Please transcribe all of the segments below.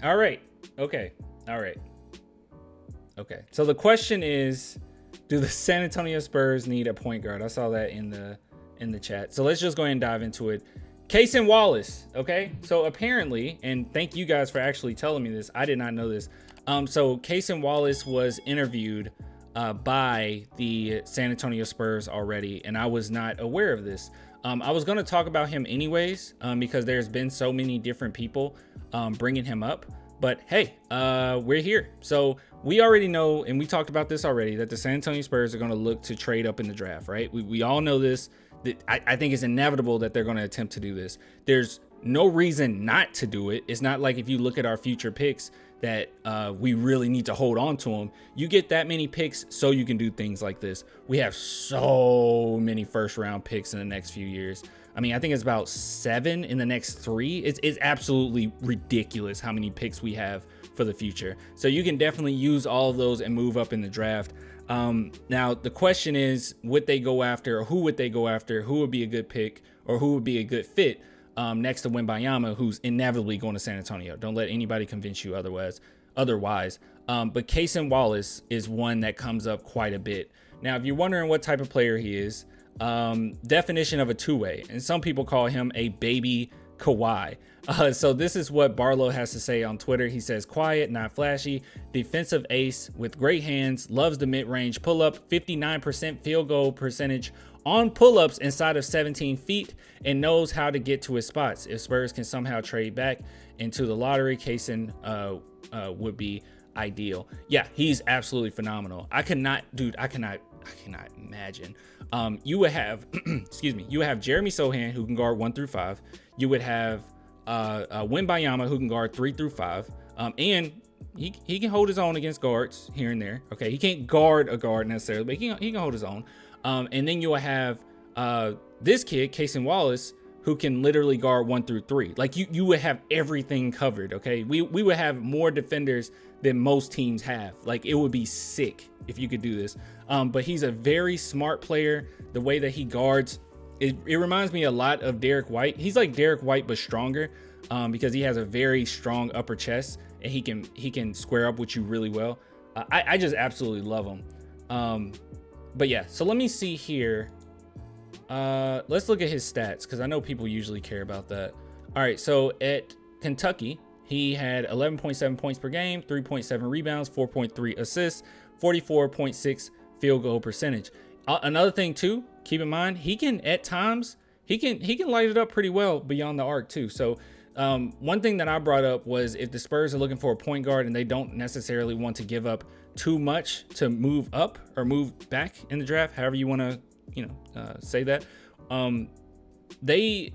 All right. Okay. All right. Okay. So the question is, do the San Antonio Spurs need a point guard? I saw that in the chat. So let's just go ahead and dive into it. Cason Wallace. Okay. So apparently, and thank you guys for actually telling me this. I did not know this. So Cason Wallace was interviewed by the San Antonio Spurs already, and I was not aware of this. I was going to talk about him anyways, because there's been so many different people bringing him up. But hey, we're here. So we already know, and we talked about this already, that the San Antonio Spurs are going to look to trade up in the draft, right? We all know this. I think it's inevitable that they're going to attempt to do this. There's no reason not to do it. It's not like if you look at our future picks that we really need to hold on to them. You get that many picks so you can do things like this. We have so many first round picks in the next few years. I mean, I think it's about 7 in the next 3. It's absolutely ridiculous how many picks we have for the future. So you can definitely use all of those and move up in the draft. Now, the question is, would they go after, or who would they go after? Who would be a good pick, or who would be a good fit next to Wembanyama, who's inevitably going to San Antonio? Don't let anybody convince you otherwise. But Cason Wallace is one that comes up quite a bit. Now, if you're wondering what type of player he is, definition of a two-way, and some people call him a baby Kawhi. So this is what Barlow has to say on Twitter. He says, quiet, not flashy, defensive ace with great hands, loves the mid-range pull-up, 59% field goal percentage on pull-ups inside of 17 feet, and knows how to get to his spots. If Spurs can somehow trade back into the lottery, Cason would be ideal. Yeah, he's absolutely phenomenal. I cannot imagine. You would have, excuse me, you have Jeremy Sohan, who can guard 1 through 5. You would have Wembanyama, who can guard 3 through 5. And he can hold his own against guards here and there. Okay, he can't guard a guard necessarily, but he can hold his own. And then you will have this kid, Cason Wallace, who can literally guard 1 through 3. Like you would have everything covered. Okay, we would have more defenders than most teams have. Like, it would be sick if you could do this. But he's a very smart player. The way that he guards, it reminds me a lot of Derek White. He's like Derek White but stronger, because he has a very strong upper chest, and he can square up with you really well. I just absolutely love him. But yeah, so let me see here. Let's look at his stats, because I know people usually care about that. All right, so at Kentucky, he had 11.7 points per game, 3.7 rebounds, 4.3 assists, 44.6 field goal percentage. Another thing too, keep in mind, he can at times he can light it up pretty well beyond the arc too. So one thing that I brought up was, if the Spurs are looking for a point guard and they don't necessarily want to give up too much to move up or move back in the draft, however you want to say that, they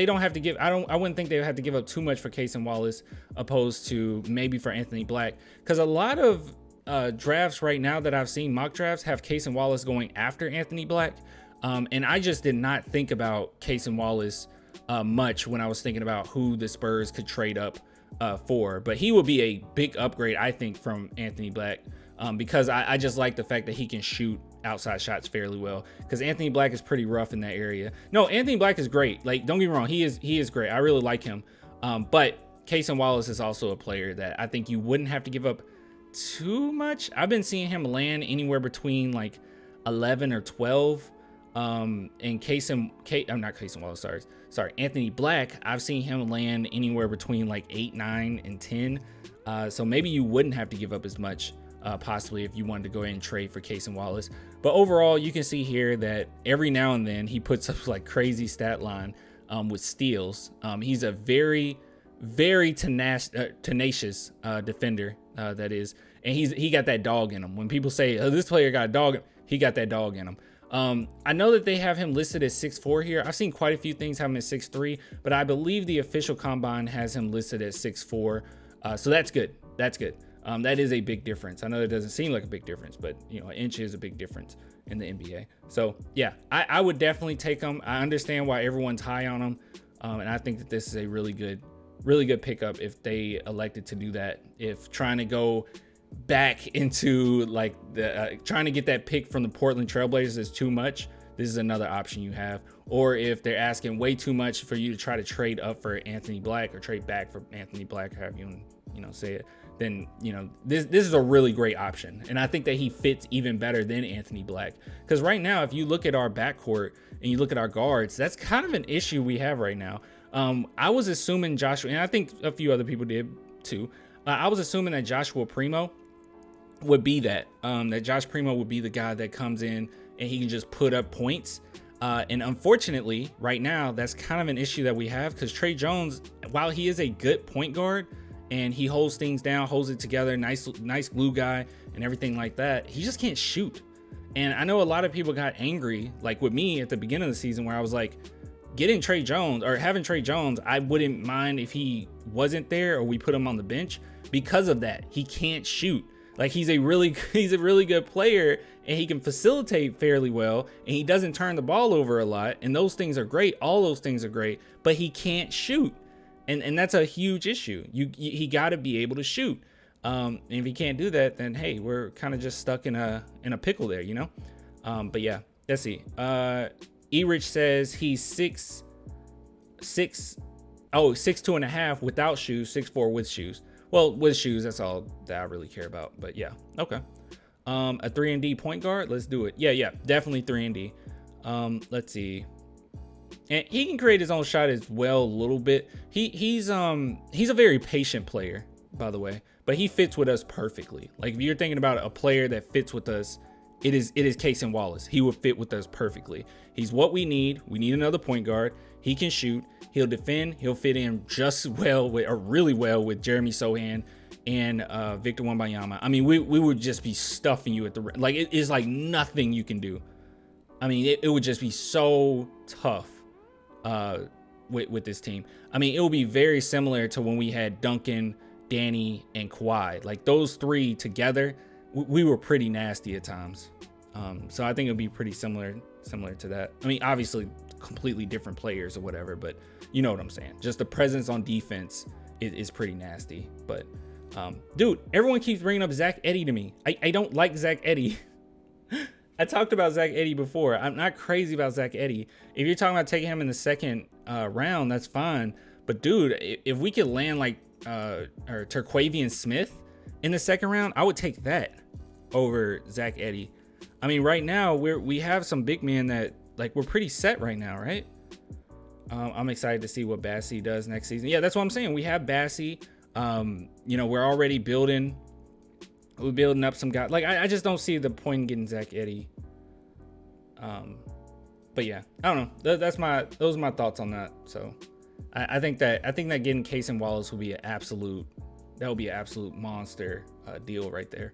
don't have to give. I wouldn't think they would have to give up too much for Cason Wallace, opposed to maybe for Anthony Black, because a lot of drafts right now that I've seen, mock drafts, have Cason Wallace going after Anthony Black, and I just did not think about Cason Wallace much when I was thinking about who the Spurs could trade up for. But he would be a big upgrade, I think, from Anthony Black, because I just like the fact that he can shoot outside shots fairly well, because Anthony Black is pretty rough in that area. No, Anthony Black is great. Like, don't get me wrong, he is great. I really like him. But Cason Wallace is also a player that I think you wouldn't have to give up too much. I've been seeing him land anywhere between like 11 or 12. And Anthony Black, I've seen him land anywhere between like 8, 9, and 10. So maybe you wouldn't have to give up as much, possibly, if you wanted to go ahead and trade for Cason Wallace. But overall, you can see here that every now and then he puts up like crazy stat line with steals. He's a very, very tenacious defender, that is, and he got that dog in him. When people say, oh, this player got a dog, he got that dog in him. I know that they have him listed as 6'4" here. I've seen quite a few things have him at 6'3", but I believe the official combine has him listed at 6'4". So that's good. That's good. That is a big difference. I know it doesn't seem like a big difference, but an inch is a big difference in the NBA. So yeah, I would definitely take him. I understand why everyone's high on him, and I think that this is a really good pickup if they elected to do that. If trying to go back into like the trying to get that pick from the Portland Trailblazers is too much, this is another option you have. Or if they're asking way too much for you to try to trade up for Anthony Black or trade back for Anthony Black, however you say it, then this is a really great option. And I think that he fits even better than Anthony Black, because right now, if you look at our backcourt and you look at our guards, that's kind of an issue we have right now. I was assuming Joshua, and I think a few other people did too. I was assuming that Joshua Primo would be that Josh Primo would be the guy that comes in and he can just put up points. And unfortunately, right now, that's kind of an issue that we have, because Tre Jones, while he is a good point guard and he holds things down, holds it together, nice glue guy and everything like that, he just can't shoot. And I know a lot of people got angry, like with me at the beginning of the season, where I was like, getting Tre Jones or having Tre Jones, I wouldn't mind if he wasn't there or we put him on the bench, because of that. He can't shoot. Like, he's a really good player and he can facilitate fairly well and he doesn't turn the ball over a lot, and those things are great. All those things are great, but he can't shoot. And that's a huge issue. He got to be able to shoot. And if he can't do that, then hey, we're kind of just stuck in a pickle there, But yeah, let's see. Erich says he's 6'2.5" without shoes, 6'4" with shoes. Well, with shoes, that's all that I really care about. But yeah, okay. A 3-and-D point guard, let's do it. Yeah, definitely 3-and-D. Let's see. And he can create his own shot as well a little bit. He's a very patient player, by the way, but he fits with us perfectly. Like, if you're thinking about a player that fits with us, it is Cason Wallace. He would fit with us perfectly. He's what we need. We need another point guard. He can shoot. He'll defend. He'll fit in just well really well with Jeremy Sohan and Victor Wembanyama. I mean, we would just be stuffing you at the rim. Like, it is like nothing you can do. I mean, it would just be so tough with this team. I mean, it will be very similar to when we had Duncan, Danny, and Kawhi. Like, those three together, we were pretty nasty at times. So I think it'll be pretty similar to that. I mean, obviously completely different players or whatever, but you know what I'm saying. Just the presence on defense is pretty nasty. But dude, everyone keeps bringing up Zach Edey to me. I don't like Zach Edey. I talked about Zach Edey before. I'm not crazy about Zach Edey. If you're talking about taking him in the second round, that's fine. But dude, if we could land like or Terquavian Smith in the second round, I would take that over Zach Edey. I mean, right now we have some big men that, like, we're pretty set right now, right? I'm excited to see what Bassey does next season. Yeah, that's what I'm saying. We have Bassey. We're already building. We're building up some guys. Like, I just don't see the point in getting Zach Edey. But yeah, I don't know. Those are my thoughts on that. So I think that getting Cason Wallace will be an absolute monster deal right there.